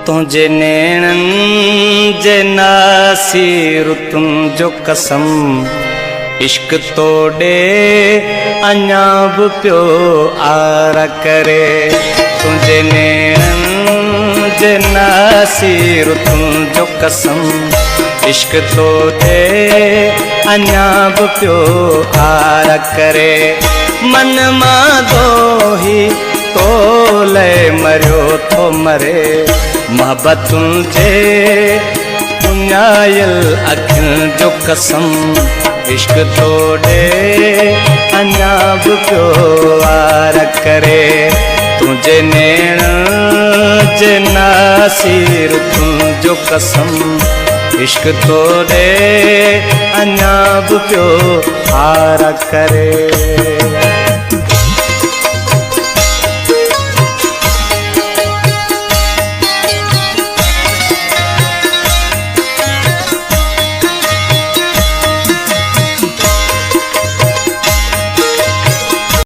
तुझे नैणन जे नासिर तुझो कसम इश्क तोड़े अञा बि पियो आर करे। तुझे नैणन जे नासिर तुझो कसम इश्क तोड़े अञा बि पियो आर करे। मन मां दोही तोले मरियो थो मरे मोहब्बतुनि जे पुञायल अखियुनि जो कसम इश्क तोड़े अञा बि पियो वार करे। तुझे नैण जे नासिर तुझो कसम इश्क तोड़े अञा बि पियो वार करे।